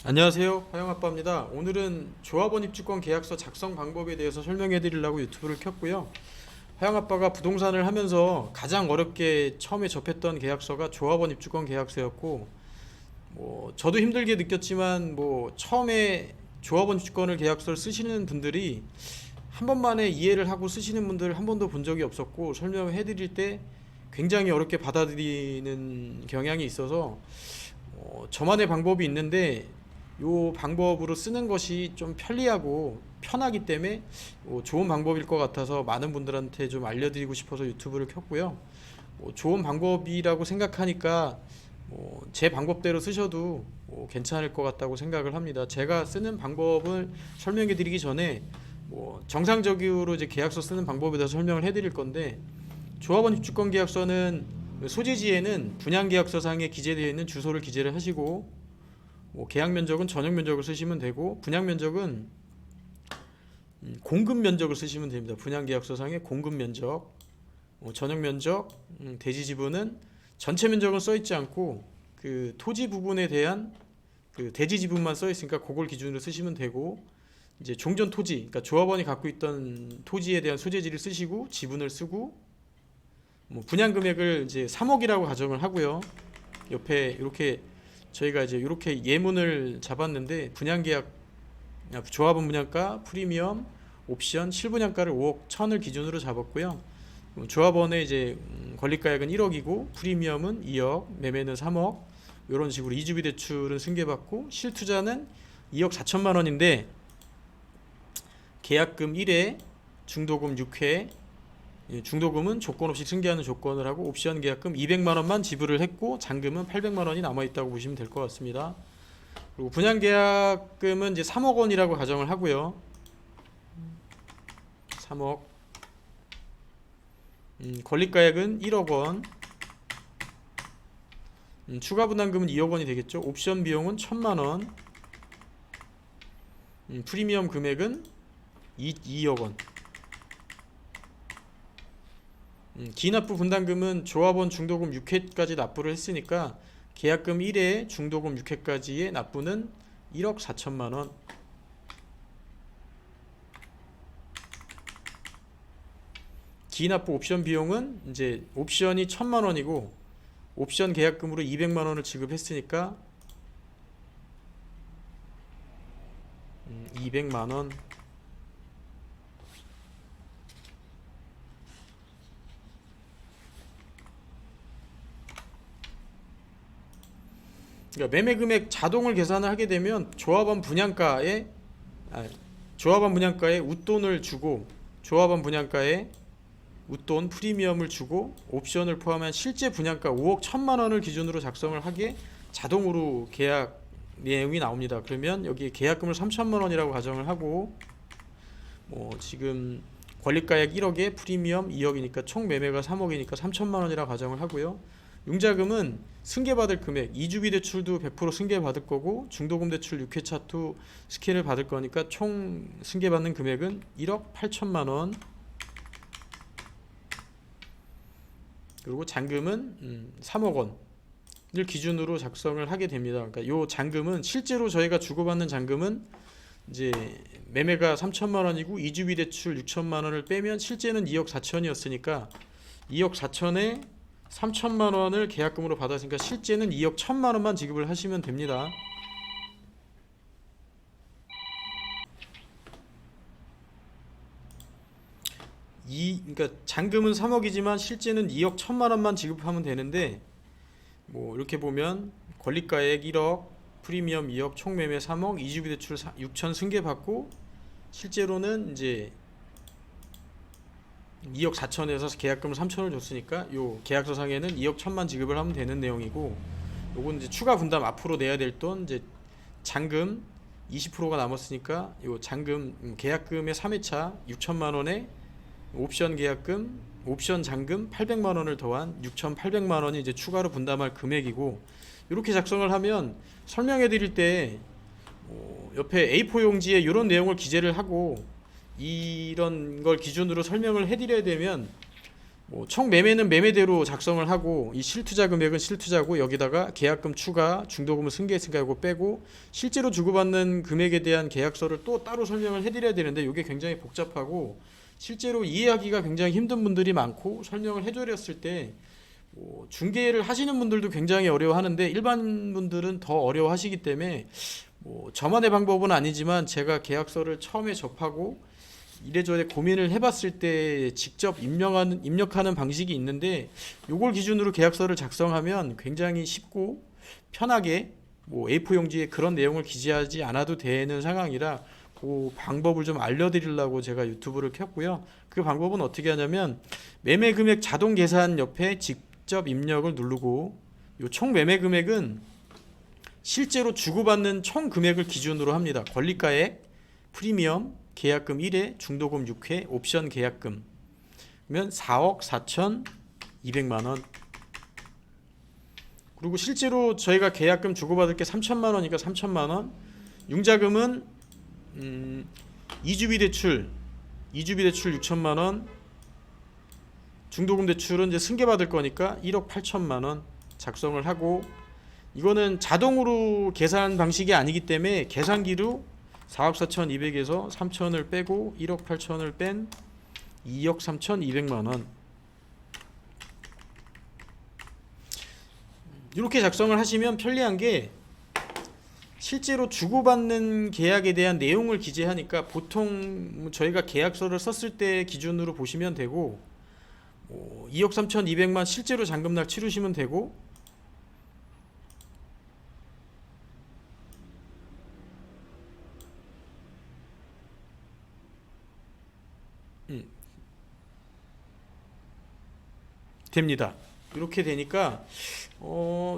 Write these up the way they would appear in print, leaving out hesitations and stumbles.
안녕하세요, 화영아빠입니다. 오늘은 조합원 입주권 계약서 작성 방법에 대해서 설명해 드리려고 유튜브를 켰고요. 화영아빠가 부동산을 하면서 가장 어렵게 처음에 접했던 계약서가 조합원 입주권 계약서였고, 저도 힘들게 느꼈지만 처음에 조합원 입주권을 계약서를 쓰시는 분들이 한 번만에 이해를 하고 쓰시는 분들 한 번도 본 적이 없었고, 설명을 해드릴 때 굉장히 어렵게 받아들이는 경향이 있어서 저만의 방법이 있는데, 요 방법으로 쓰는 것이 좀 편리하고 편하기 때문에 좋은 방법일 것 같아서 많은 분들한테 좀 알려드리고 싶어서 유튜브를 켰고요. 좋은 방법이라고 생각하니까 제 방법대로 쓰셔도 괜찮을 것 같다고 생각을 합니다. 제가 쓰는 방법을 설명해 드리기 전에 정상적으로 이제 계약서 쓰는 방법에 대해서 설명을 해 드릴 건데, 조합원 입주권 계약서는 소재지에는 분양계약서상에 기재되어 있는 주소를 기재를 하시고, 계약 면적은 전용 면적을 쓰시면 되고, 분양 면적은 공급 면적을 쓰시면 됩니다. 분양계약서상의 공급 면적, 전용 면적, 대지 지분은 전체 면적은 써 있지 않고 그 토지 부분에 대한 그 대지 지분만 써 있으니까 그걸 기준으로 쓰시면 되고, 이제 종전 토지, 그러니까 조합원이 갖고 있던 토지에 대한 소재지를 쓰시고 지분을 쓰고, 분양 금액을 이제 3억이라고 가정을 하고요. 옆에 이렇게 저희가 이제 이렇게 예문을 잡았는데, 분양계약 조합원 분양가, 프리미엄, 옵션, 실분양가를 5억 1천을 기준으로 잡았고요. 조합원의 이제 권리가액은 1억이고 프리미엄은 2억, 매매는 3억, 이런 식으로 이주비 대출은 승계받고, 실투자는 2억 4천만 원인데 계약금 1회, 중도금 6회, 중도금은 조건 없이 승계하는 조건을 하고, 옵션 계약금 200만 원만 지불을 했고 잔금은 800만 원이 남아 있다고 보시면 될 것 같습니다. 그리고 분양 계약금은 이제 3억 원이라고 가정을 하고요. 3억. 권리가액은 1억 원. 추가 분담금은 2억 원이 되겠죠. 옵션 비용은 1천만 원. 프리미엄 금액은 2억 원. 기납부 분담금은 조합원 중도금 6회까지 납부를 했으니까 계약금 1회, 중도금 6회까지의 납부는 1억 4천만 원. 기납부 옵션 비용은 이제 옵션이 1천만 원이고 옵션 계약금으로 200만 원을 지급했으니까 200만 원. 그러니까 매매 금액 자동을 계산을 하게 되면 조합원 분양가에 웃돈을 주고, 조합원 분양가에 웃돈 프리미엄을 주고, 옵션을 포함한 실제 분양가 5억 1천만 원을 기준으로 작성을 하게 자동으로 계약 내용이 나옵니다. 그러면 여기 계약금을 3천만 원이라고 가정을 하고, 지금 권리가액 1억에 프리미엄 2억이니까 총 매매가 3억이니까 3천만 원이라고 가정을 하고요. 융자금은 승계받을 금액, 이주비 대출도 100% 승계받을 거고 중도금 대출 6회차 투 스케일을 받을 거니까 총 승계받는 금액은 1억 8천만 원. 그리고 잔금은 3억 원을 기준으로 작성을 하게 됩니다. 그러니까 요 잔금은 실제로 저희가 주고받는 잔금은 이제 매매가 3천만 원이고 이주비 대출 6천만 원을 빼면 실제는 2억 4천이었으니까 2억 4천에 3천만 원을 계약금으로 받았으니까 실제는 2억 1천만 원만 지급을 하시면 됩니다. 그러니까 잔금은 3억이지만 실제는 2억 1천만 원만 지급하면 되는데, 이렇게 보면 권리가액 1억, 프리미엄 2억, 총 매매 3억, 이주비 대출 6천 승계 받고 실제로는 이제 2억 4천에서 계약금을 3천을 줬으니까 요 계약서상에는 2억 1천만 지급을 하면 되는 내용이고, 요건 이제 추가 분담 앞으로 내야 될 돈, 이제 잔금 20%가 남았으니까 요 잔금 계약금의 3회차 6천만 원에 옵션 계약금, 옵션 잔금 800만 원을 더한 6,800만 원이 이제 추가로 분담할 금액이고, 이렇게 작성을 하면 설명해 드릴 때 옆에 A4 용지에 이런 내용을 기재를 하고 이런 걸 기준으로 설명을 해드려야 되면 뭐 총 매매는 매매대로 작성을 하고 이 실투자 금액은 실투자고 여기다가 계약금 추가, 중도금은 승계하고 빼고 실제로 주고받는 금액에 대한 계약서를 또 따로 설명을 해드려야 되는데 이게 굉장히 복잡하고 실제로 이해하기가 굉장히 힘든 분들이 많고 설명을 해드렸을 때 중개를 하시는 분들도 굉장히 어려워하는데 일반 분들은 더 어려워하시기 때문에 저만의 방법은 아니지만 제가 계약서를 처음에 접하고 이래저래 고민을 해봤을 때 직접 입력하는 방식이 있는데 요걸 기준으로 계약서를 작성하면 굉장히 쉽고 편하게 A4 용지에 그런 내용을 기재하지 않아도 되는 상황이라 그 방법을 좀 알려드리려고 제가 유튜브를 켰고요. 그 방법은 어떻게 하냐면 매매 금액 자동 계산 옆에 직접 입력을 누르고 요 총 매매 금액은 실제로 주고받는 총 금액을 기준으로 합니다. 권리가액, 프리미엄, 계약금 1회, 중도금 6회, 옵션 계약금 그러면 4억 4,200만 원. 그리고 실제로 저희가 계약금 주고받을 게 3천만 원이니까 3천만 원. 융자금은 2주비 대출 6천만 원. 중도금 대출은 이제 승계받을 거니까 1억 8천만 원 작성을 하고 이거는 자동으로 계산 방식이 아니기 때문에 계산기로 4억 4,200에서 3천을 빼고 1억 8천을 뺀 2억 3,200만 원 이렇게 작성을 하시면 편리한 게 실제로 주고받는 계약에 대한 내용을 기재하니까 보통 저희가 계약서를 썼을 때 기준으로 보시면 되고 2억 3,200만 실제로 잔금날 치르시면 되고 됩니다. 이렇게 되니까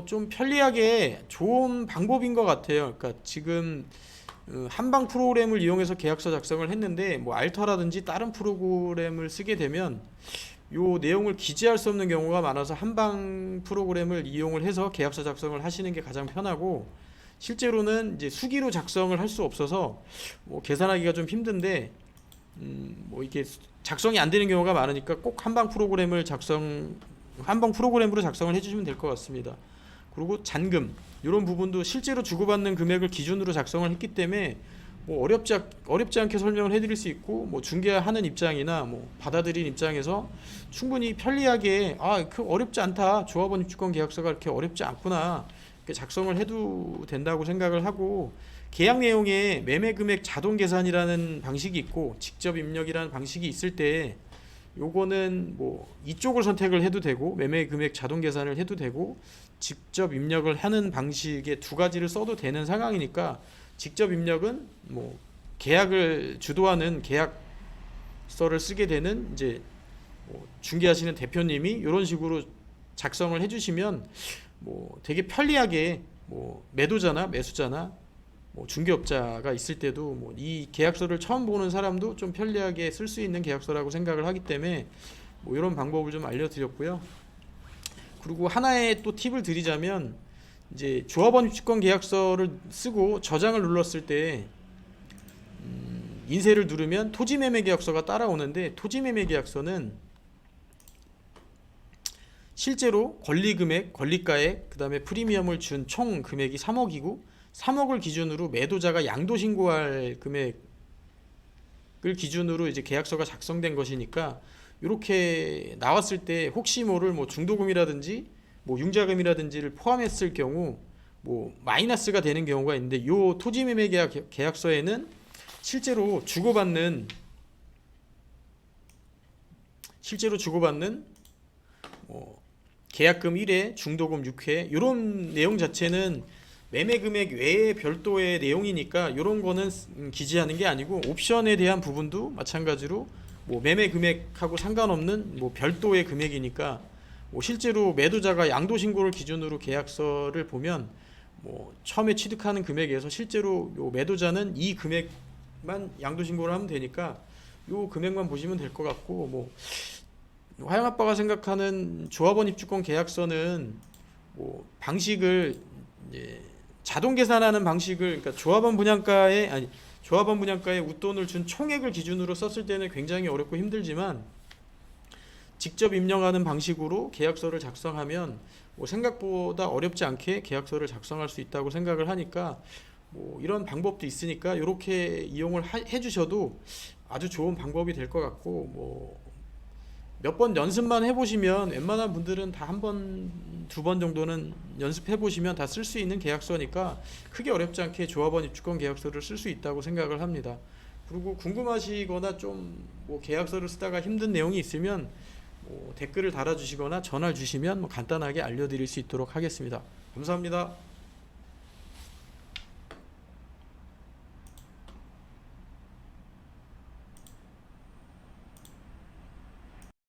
좀 편리하게 좋은 방법인 것 같아요. 그러니까 지금 한방 프로그램을 이용해서 계약서 작성을 했는데 알터라든지 다른 프로그램을 쓰게 되면 요 내용을 기재할 수 없는 경우가 많아서 한방 프로그램을 이용을 해서 계약서 작성을 하시는 게 가장 편하고 실제로는 이제 수기로 작성을 할 수 없어서 계산하기가 좀 힘든데 이게 작성이 안 되는 경우가 많으니까 꼭 한방 프로그램으로 작성을 해주시면 될 것 같습니다. 그리고 잔금 이런 부분도 실제로 주고받는 금액을 기준으로 작성을 했기 때문에 어렵지 않게 설명을 해드릴 수 있고 중개하는 입장이나 받아들인 입장에서 충분히 편리하게 그 어렵지 않다 조합원 입주권 계약서가 그렇게 어렵지 않구나 이렇게 작성을 해도 된다고 생각을 하고 계약 내용에 매매 금액 자동 계산이라는 방식이 있고 직접 입력이라는 방식이 있을 때 요거는 이쪽을 선택을 해도 되고 매매 금액 자동 계산을 해도 되고 직접 입력을 하는 방식의 두 가지를 써도 되는 상황이니까 직접 입력은 계약을 주도하는 계약서를 쓰게 되는 이제 중개하시는 대표님이 이런 식으로 작성을 해주시면 되게 편리하게 매도자나 매수자나 중개업자가 있을 때도 이 계약서를 처음 보는 사람도 좀 편리하게 쓸 수 있는 계약서라고 생각을 하기 때문에 이런 방법을 좀 알려드렸고요. 그리고 하나의 또 팁을 드리자면 이제 조합원 입주권 계약서를 쓰고 저장을 눌렀을 때 인쇄를 누르면 토지매매 계약서가 따라오는데 토지매매 계약서는 실제로 권리금액, 권리가액, 그 다음에 프리미엄을 준 총 금액이 3억이고 3억을 기준으로 매도자가 양도신고할 금액을 기준으로 이제 계약서가 작성된 것이니까 이렇게 나왔을 때 혹시 모를 중도금이라든지 융자금이라든지를 포함했을 경우 마이너스가 되는 경우가 있는데 요 토지매매 계약서에는 실제로 주고받는 계약금 1회, 중도금 6회 이런 내용 자체는 매매 금액 외에 별도의 내용이니까 이런 거는 기재하는 게 아니고 옵션에 대한 부분도 마찬가지로 매매 금액하고 상관없는 별도의 금액이니까 실제로 매도자가 양도신고를 기준으로 계약서를 보면 처음에 취득하는 금액에서 실제로 요 매도자는 이 금액만 양도신고를 하면 되니까 요 금액만 보시면 될 것 같고 화영아빠가 생각하는 조합원 입주권 계약서는 방식을 이제 자동 계산하는 방식을 그러니까 조합원 분양가에 웃돈을 준 총액을 기준으로 썼을 때는 굉장히 어렵고 힘들지만 직접 입력하는 방식으로 계약서를 작성하면 뭐 생각보다 어렵지 않게 계약서를 작성할 수 있다고 생각을 하니까 뭐 이런 방법도 있으니까 이렇게 이용을 해주셔도 아주 좋은 방법이 될 것 같고, 뭐 몇 번 연습만 해보시면 웬만한 분들은 다 한 번, 두 번 정도는 연습해보시면 다 쓸 수 있는 계약서니까 크게 어렵지 않게 조합원 입주권 계약서를 쓸 수 있다고 생각을 합니다. 그리고 궁금하시거나 좀 뭐 계약서를 쓰다가 힘든 내용이 있으면 뭐 댓글을 달아주시거나 전화 주시면 뭐 간단하게 알려드릴 수 있도록 하겠습니다. 감사합니다.